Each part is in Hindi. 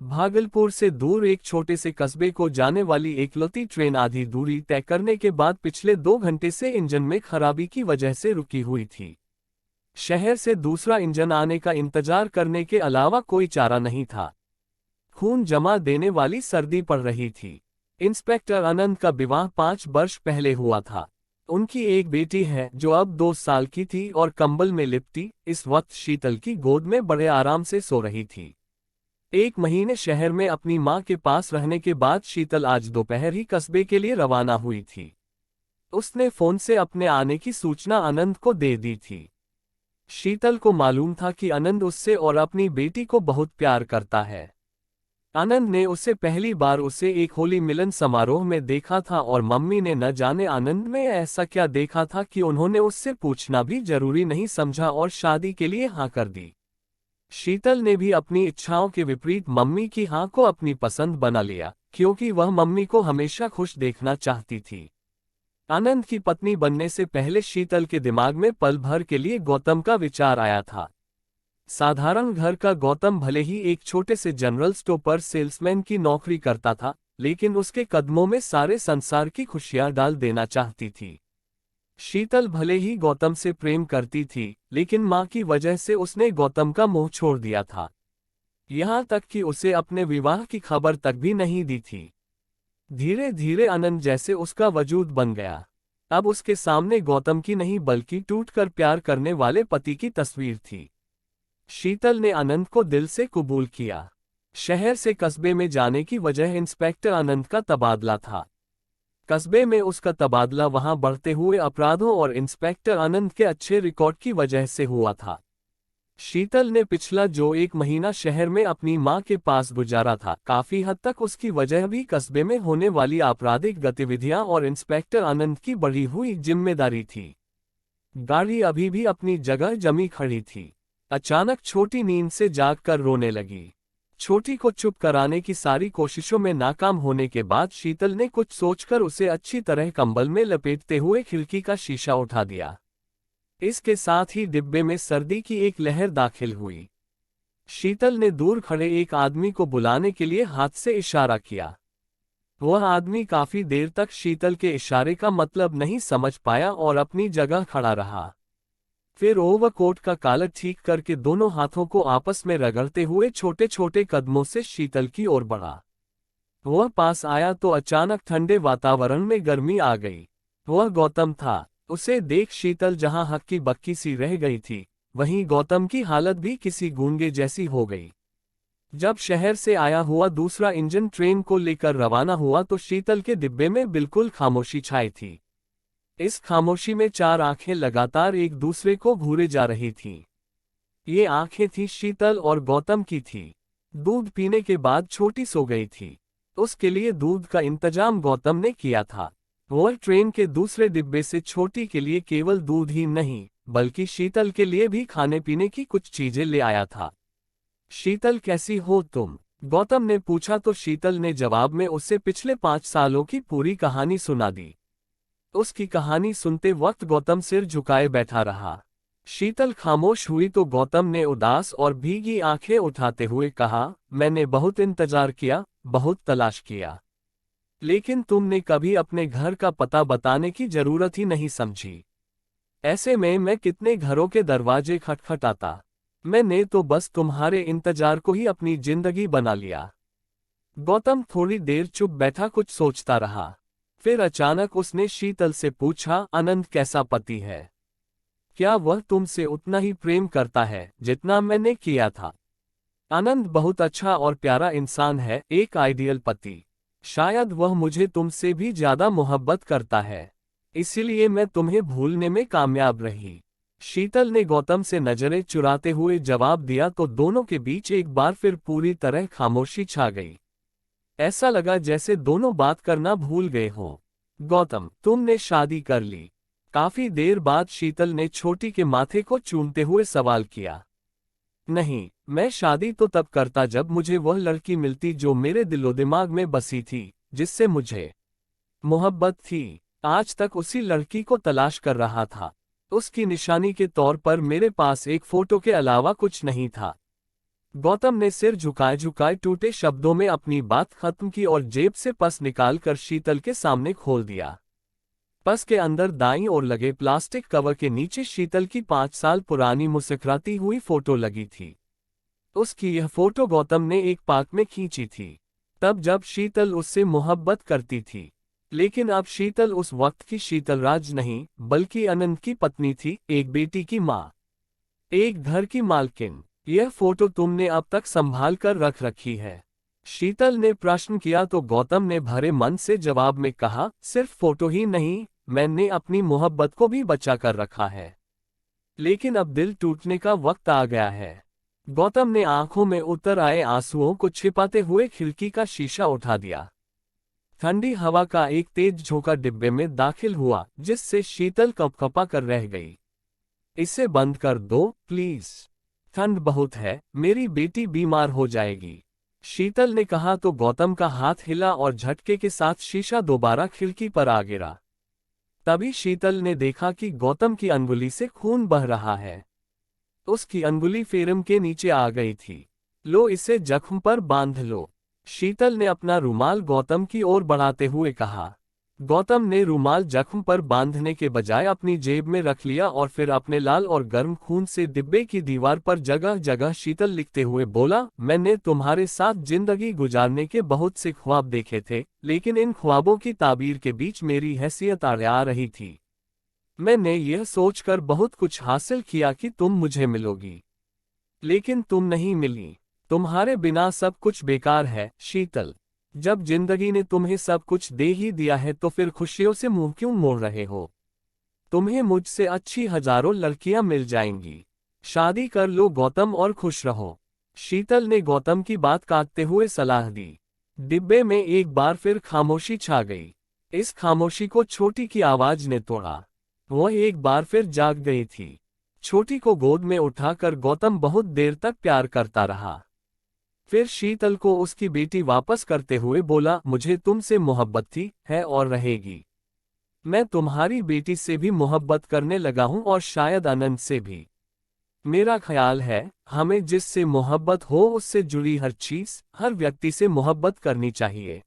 भागलपुर से दूर एक छोटे से कस्बे को जाने वाली एकलौती ट्रेन आधी दूरी तय करने के बाद पिछले 2 घंटे से इंजन में खराबी की वजह से रुकी हुई थी। शहर से दूसरा इंजन आने का इंतजार करने के अलावा कोई चारा नहीं था। खून जमा देने वाली सर्दी पड़ रही थी। इंस्पेक्टर आनंद का विवाह 5 वर्ष पहले हुआ था। उनकी एक बेटी है जो अब 2 साल की थी और कंबल में लिपटी इस वक्त शीतल की गोद में बड़े आराम से सो रही थी। 1 महीने शहर में अपनी मां के पास रहने के बाद शीतल आज दोपहर ही कस्बे के लिए रवाना हुई थी। उसने फोन से अपने आने की सूचना आनंद को दे दी थी। शीतल को मालूम था कि आनंद उससे और अपनी बेटी को बहुत प्यार करता है। आनंद ने उससे पहली बार उसे एक होली मिलन समारोह में देखा था और मम्मी ने न जाने आनंद में ऐसा क्या देखा था कि उन्होंने उससे पूछना भी जरूरी नहीं समझा और शादी के लिए हाँ कर दी। शीतल ने भी अपनी इच्छाओं के विपरीत मम्मी की हाँ को अपनी पसंद बना लिया, क्योंकि वह मम्मी को हमेशा खुश देखना चाहती थी। आनंद की पत्नी बनने से पहले शीतल के दिमाग में पल भर के लिए गौतम का विचार आया था। साधारण घर का गौतम भले ही एक छोटे से जनरल स्टोर पर सेल्समैन की नौकरी करता था, लेकिन उसके कदमों में सारे संसार की खुशियां डाल देना चाहती थी। शीतल भले ही गौतम से प्रेम करती थी, लेकिन मां की वजह से उसने गौतम का मुंह छोड़ दिया था। यहां तक कि उसे अपने विवाह की खबर तक भी नहीं दी थी। धीरे धीरे आनंद जैसे उसका वजूद बन गया। अब उसके सामने गौतम की नहीं बल्कि टूटकर प्यार करने वाले पति की तस्वीर थी। शीतल ने आनंद को दिल से कबूल किया। शहर से कस्बे में जाने की वजह इंस्पेक्टर आनंद का तबादला था। कस्बे में उसका तबादला वहां बढ़ते हुए अपराधों और इंस्पेक्टर आनंद के अच्छे रिकॉर्ड की वजह से हुआ था। शीतल ने पिछला जो 1 महीना शहर में अपनी मां के पास गुजारा था, काफी हद तक उसकी वजह भी कस्बे में होने वाली आपराधिक गतिविधियां और इंस्पेक्टर आनंद की बढ़ी हुई जिम्मेदारी थी। गाड़ी अभी भी अपनी जगह जमी खड़ी थी। अचानक छोटी नींद से जागकर रोने लगी। छोटी को चुप कराने की सारी कोशिशों में नाकाम होने के बाद शीतल ने कुछ सोचकर उसे अच्छी तरह कंबल में लपेटते हुए खिड़की का शीशा उठा दिया। इसके साथ ही डिब्बे में सर्दी की एक लहर दाखिल हुई। शीतल ने दूर खड़े एक आदमी को बुलाने के लिए हाथ से इशारा किया। वह आदमी काफी देर तक शीतल के इशारे का मतलब नहीं समझ पाया और अपनी जगह खड़ा रहा। फिर ओवरकोट का कॉलर ठीक करके दोनों हाथों को आपस में रगड़ते हुए छोटे छोटे कदमों से शीतल की ओर बढ़ा। वह पास आया तो अचानक ठंडे वातावरण में गर्मी आ गई। वह गौतम था। उसे देख शीतल जहां हक्की बक्की सी रह गई थी, वहीं गौतम की हालत भी किसी गूंगे जैसी हो गई। जब शहर से आया हुआ दूसरा इंजन ट्रेन को लेकर रवाना हुआ तो शीतल के डिब्बे में बिल्कुल खामोशी छाई थी। इस खामोशी में 4 आंखें लगातार एक दूसरे को घूरे जा रही थीं। ये आंखें थी शीतल और गौतम की थी। दूध पीने के बाद छोटी सो गई थी। उसके लिए दूध का इंतजाम गौतम ने किया था। वह ट्रेन के दूसरे डिब्बे से छोटी के लिए केवल दूध ही नहीं, बल्कि शीतल के लिए भी खाने पीने की कुछ चीजें ले आया था। शीतल कैसी हो तुम? गौतम ने पूछा तो शीतल ने जवाब में उसे पिछले 5 सालों की पूरी कहानी सुना दी। उसकी कहानी सुनते वक्त गौतम सिर झुकाए बैठा रहा। शीतल खामोश हुई तो गौतम ने उदास और भीगी आंखें उठाते हुए कहा, मैंने बहुत इंतजार किया, बहुत तलाश किया, लेकिन तुमने कभी अपने घर का पता बताने की जरूरत ही नहीं समझी। ऐसे में मैं कितने घरों के दरवाजे खटखटाता। मैंने तो बस तुम्हारे इंतजार को ही अपनी जिंदगी बना लिया। गौतम थोड़ी देर चुप बैठा कुछ सोचता रहा। फिर अचानक उसने शीतल से पूछा, आनंद कैसा पति है? क्या वह तुमसे उतना ही प्रेम करता है जितना मैंने किया था? आनंद बहुत अच्छा और प्यारा इंसान है, एक आइडियल पति। शायद वह मुझे तुमसे भी ज्यादा मोहब्बत करता है, इसीलिए मैं तुम्हें भूलने में कामयाब रही। शीतल ने गौतम से नजरें चुराते हुए जवाब दिया तो दोनों के बीच एक बार फिर पूरी तरह खामोशी छा गई। ऐसा लगा जैसे दोनों बात करना भूल गए हों। गौतम, तुमने शादी कर ली? काफी देर बाद शीतल ने छोटी के माथे को चूमते हुए सवाल किया। नहीं, मैं शादी तो तब करता जब मुझे वह लड़की मिलती जो मेरे दिलो दिमाग में बसी थी, जिससे मुझे मोहब्बत थी। आज तक उसी लड़की को तलाश कर रहा था। उसकी निशानी के तौर पर मेरे पास एक फोटो के अलावा कुछ नहीं था। गौतम ने सिर झुकाए झुकाए टूटे शब्दों में अपनी बात खत्म की और जेब से पर्स निकालकर शीतल के सामने खोल दिया। पर्स के अंदर दाईं ओर लगे प्लास्टिक कवर के नीचे शीतल की 5 साल पुरानी मुस्कुराती हुई फोटो लगी थी। उसकी यह फोटो गौतम ने एक पार्क में खींची थी, तब जब शीतल उससे मोहब्बत करती थी। लेकिन अब शीतल उस वक्त की शीतल राज नहीं, बल्कि अनंत की पत्नी थी, एक बेटी की माँ, एक घर की मालकिन। यह फोटो तुमने अब तक संभाल कर रख रखी है? शीतल ने प्रश्न किया तो गौतम ने भरे मन से जवाब में कहा, सिर्फ फोटो ही नहीं, मैंने अपनी मोहब्बत को भी बचा कर रखा है। लेकिन अब दिल टूटने का वक्त आ गया है। गौतम ने आंखों में उतर आए आंसुओं को छिपाते हुए खिड़की का शीशा उठा दिया। ठंडी हवा का एक तेज झोंका डिब्बे में दाखिल हुआ, जिससे शीतल कपकपा कर रह गई। इसे बंद कर दो प्लीज, ठंड बहुत है, मेरी बेटी बीमार हो जाएगी, शीतल ने कहा तो गौतम का हाथ हिला और झटके के साथ शीशा दोबारा खिड़की पर आ गिरा। तभी शीतल ने देखा कि गौतम की अंगुली से खून बह रहा है। उसकी अंगुली फेरम के नीचे आ गई थी। लो, इसे जख्म पर बांध लो, शीतल ने अपना रुमाल गौतम की ओर बढ़ाते हुए कहा। गौतम ने रुमाल जख्म पर बांधने के बजाय अपनी जेब में रख लिया और फिर अपने लाल और गर्म खून से डिब्बे की दीवार पर जगह जगह शीतल लिखते हुए बोला, मैंने तुम्हारे साथ जिंदगी गुजारने के बहुत से ख्वाब देखे थे, लेकिन इन ख्वाबों की ताबीर के बीच मेरी हैसियत आ रही थी। मैंने यह सोचकर बहुत कुछ हासिल किया कि तुम मुझे मिलोगी, लेकिन तुम नहीं मिली। तुम्हारे बिना सब कुछ बेकार है शीतल। जब जिंदगी ने तुम्हें सब कुछ दे ही दिया है तो फिर खुशियों से मुंह क्यों मोड़ रहे हो? तुम्हें मुझसे अच्छी हजारों लड़कियां मिल जाएंगी। शादी कर लो गौतम और खुश रहो, शीतल ने गौतम की बात काटते हुए सलाह दी। डिब्बे में एक बार फिर खामोशी छा गई। इस खामोशी को छोटी की आवाज ने तोड़ा। वह एक बार फिर जाग गई थी। छोटी को गोद में उठाकर गौतम बहुत देर तक प्यार करता रहा। फिर शीतल को उसकी बेटी वापस करते हुए बोला, मुझे तुमसे मोहब्बत थी, है और रहेगी। मैं तुम्हारी बेटी से भी मोहब्बत करने लगा हूं और शायद अनंत से भी। मेरा ख्याल है हमें जिससे मोहब्बत हो उससे जुड़ी हर चीज, हर व्यक्ति से मोहब्बत करनी चाहिए।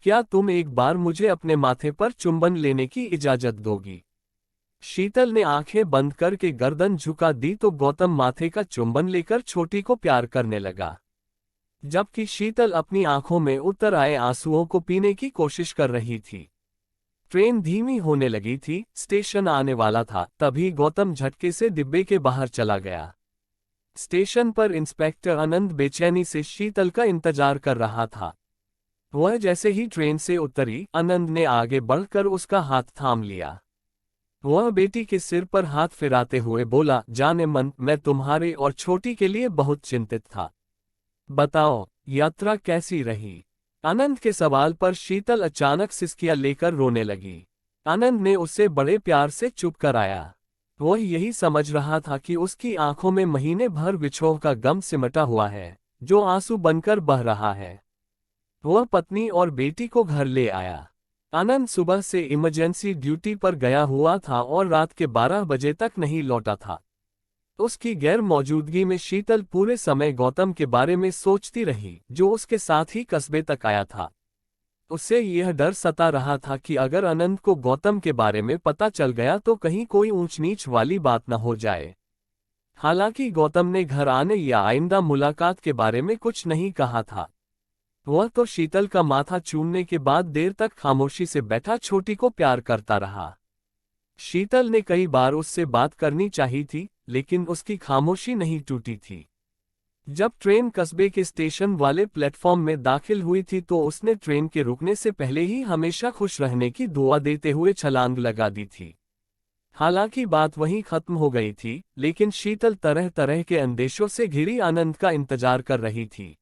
क्या तुम एक बार मुझे अपने माथे पर चुंबन लेने की इजाजत दोगी? शीतल ने आंखें बंद करके गर्दन झुका दी तो गौतम माथे का चुंबन लेकर छोटी को प्यार करने लगा, जबकि शीतल अपनी आंखों में उतर आए आंसुओं को पीने की कोशिश कर रही थी। ट्रेन धीमी होने लगी थी, स्टेशन आने वाला था, तभी गौतम झटके से डिब्बे के बाहर चला गया। स्टेशन पर इंस्पेक्टर आनंद बेचैनी से शीतल का इंतजार कर रहा था। वह जैसे ही ट्रेन से उतरी, आनंद ने आगे बढ़कर उसका हाथ थाम लिया। वह बेटी के सिर पर हाथ फिराते हुए बोला, जाने मन, मैं तुम्हारे और छोटी के लिए बहुत चिंतित था। बताओ, यात्रा कैसी रही? आनंद के सवाल पर शीतल अचानक सिसकियां लेकर रोने लगी। आनंद ने उसे बड़े प्यार से चुप कराया। वह यही समझ रहा था कि उसकी आंखों में महीने भर विछोह का गम सिमटा हुआ है, जो आंसू बनकर बह रहा है। वह पत्नी और बेटी को घर ले आया। आनंद सुबह से इमरजेंसी ड्यूटी पर गया हुआ था और रात के 12 बजे तक नहीं लौटा था। उसकी गैर मौजूदगी में शीतल पूरे समय गौतम के बारे में सोचती रही, जो उसके साथ ही कस्बे तक आया था। उसे यह डर सता रहा था कि अगर अनंत को गौतम के बारे में पता चल गया तो कहीं कोई ऊंच नीच वाली बात न हो जाए। हालांकि गौतम ने घर आने या आइंदा मुलाकात के बारे में कुछ नहीं कहा था। वह तो शीतल का माथा चूमने के बाद देर तक खामोशी से बैठा छोटी को प्यार करता रहा। शीतल ने कई बार उससे बात करनी चाहिए थी, लेकिन उसकी खामोशी नहीं टूटी थी। जब ट्रेन कस्बे के स्टेशन वाले प्लेटफॉर्म में दाखिल हुई थी तो उसने ट्रेन के रुकने से पहले ही हमेशा खुश रहने की दुआ देते हुए छलांग लगा दी थी। हालांकि बात वहीं खत्म हो गई थी, लेकिन शीतल तरह तरह के अंदेशों से घिरी आनंद का इंतजार कर रही थी।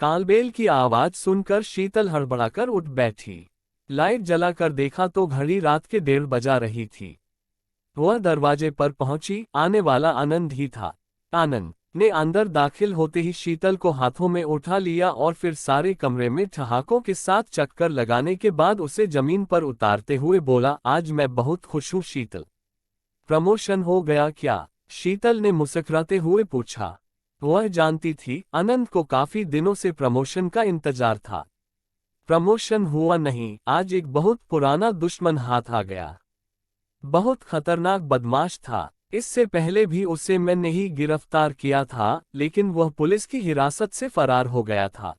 कालबेल की आवाज सुनकर शीतल हड़बड़ाकर उठ बैठी। लाइट जलाकर देखा तो घड़ी रात के 1:30 बजा रही थी। वह दरवाजे पर पहुंची, आने वाला आनंद ही था। आनंद ने अंदर दाखिल होते ही शीतल को हाथों में उठा लिया और फिर सारे कमरे में ठहाकों के साथ चक्कर लगाने के बाद उसे जमीन पर उतारते हुए बोला, आज मैं बहुत खुश हूं शीतल। प्रमोशन हो गया क्या? शीतल ने मुस्कुराते हुए पूछा। वह जानती थी आनंद को काफी दिनों से प्रमोशन का इंतजार था। प्रमोशन हुआ नहीं, आज एक बहुत पुराना दुश्मन हाथ आ गया। बहुत खतरनाक बदमाश था। इससे पहले भी उसे मैंने ही गिरफ्तार किया था, लेकिन वह पुलिस की हिरासत से फरार हो गया था।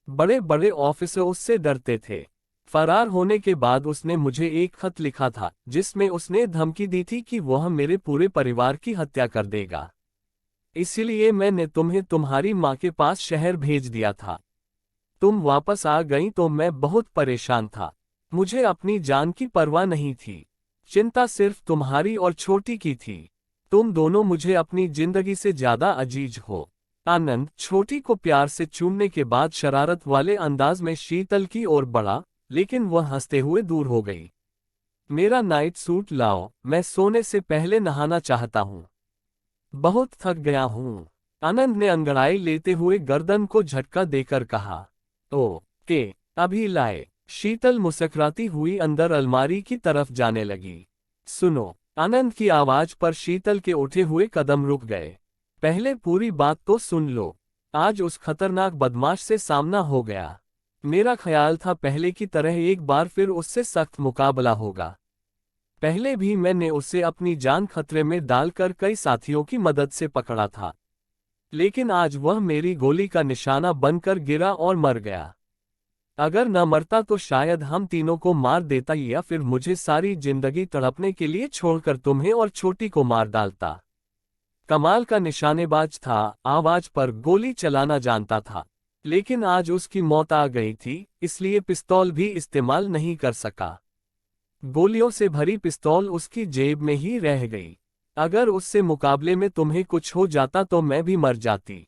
बड़े बड़े ऑफिसर उससे डरते थे। फरार होने के बाद उसने मुझे एक खत लिखा था, जिसमें उसने धमकी दी थी कि वह मेरे पूरे परिवार की हत्या कर देगा। इसीलिए मैंने तुम्हें तुम्हारी माँ के पास शहर भेज दिया था। तुम वापस आ गई तो मैं बहुत परेशान था। मुझे अपनी जान की परवाह नहीं थी। चिंता सिर्फ तुम्हारी और छोटी की थी। तुम दोनों मुझे अपनी जिंदगी से ज्यादा अजीज हो। आनंद छोटी को प्यार से चूमने के बाद शरारत वाले अंदाज में शीतल की ओर बढ़ा, लेकिन वह हंसते हुए दूर हो गई। मेरा नाइट सूट लाओ, मैं सोने से पहले नहाना चाहता हूँ। बहुत थक गया हूँ। आनंद ने अंगड़ाई लेते हुए गर्दन को झटका देकर कहा। के अभी लाए। शीतल मुस्कुराती हुई अंदर अलमारी की तरफ जाने लगी। सुनो। आनंद की आवाज पर शीतल के उठे हुए कदम रुक गए। पहले पूरी बात तो सुन लो। आज उस खतरनाक बदमाश से सामना हो गया। मेरा ख्याल था पहले की तरह एक बार फिर उससे सख्त मुकाबला होगा। पहले भी मैंने उसे अपनी जान खतरे में डालकर कई साथियों की मदद से पकड़ा था, लेकिन आज वह मेरी गोली का निशाना बनकर गिरा और मर गया। अगर न मरता तो शायद हम तीनों को मार देता, या फिर मुझे सारी जिंदगी तड़पने के लिए छोड़कर तुम्हें और छोटी को मार डालता। कमाल का निशानेबाज था, आवाज पर गोली चलाना जानता था, लेकिन आज उसकी मौत आ गई थी, इसलिए पिस्तौल भी इस्तेमाल नहीं कर सका। गोलियों से भरी पिस्तौल उसकी जेब में ही रह गई। अगर उससे मुकाबले में तुम्हें कुछ हो जाता तो मैं भी मर जाती।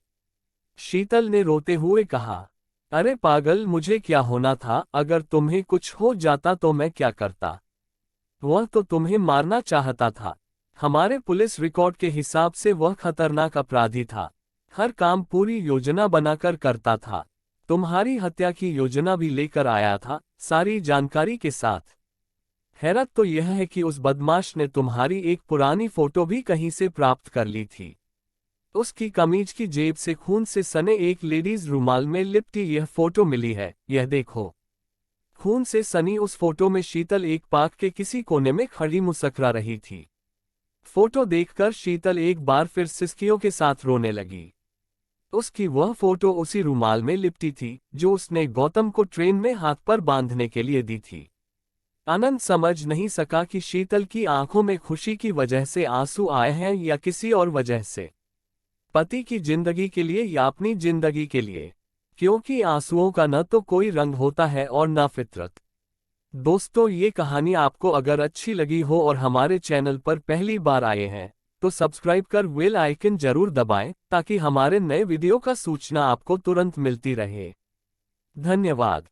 शीतल ने रोते हुए कहा। अरे पागल, मुझे क्या होना था? अगर तुम्हें कुछ हो जाता तो मैं क्या करता? वह तो तुम्हें मारना चाहता था। हमारे पुलिस रिकॉर्ड के हिसाब से वह खतरनाक अपराधी था। हर काम पूरी योजना बनाकर करता था। तुम्हारी हत्या की योजना भी लेकर आया था, सारी जानकारी के साथ। हैरत तो यह है कि उस बदमाश ने तुम्हारी एक पुरानी फोटो भी कहीं से प्राप्त कर ली थी। उसकी कमीज की जेब से खून से सने एक लेडीज रुमाल में लिपटी यह फोटो मिली है, यह देखो। खून से सनी उस फोटो में शीतल एक पार्क के किसी कोने में खड़ी मुस्कुरा रही थी। फोटो देखकर शीतल एक बार फिर सिसकियों के साथ रोने लगी। उसकी वह फोटो उसी रुमाल में लिपटी थी, जो उसने गौतम को ट्रेन में हाथ पर बांधने के लिए दी थी। आनंद समझ नहीं सका कि शीतल की आंखों में खुशी की वजह से आंसू आए हैं या किसी और वजह से। पति की जिंदगी के लिए या अपनी जिंदगी के लिए, क्योंकि आंसुओं का न तो कोई रंग होता है और न फितरत। दोस्तों, ये कहानी आपको अगर अच्छी लगी हो और हमारे चैनल पर पहली बार आए हैं तो सब्सक्राइब कर बेल आइकन जरूर दबाएं, ताकि हमारे नए वीडियो का सूचना आपको तुरंत मिलती रहे। धन्यवाद।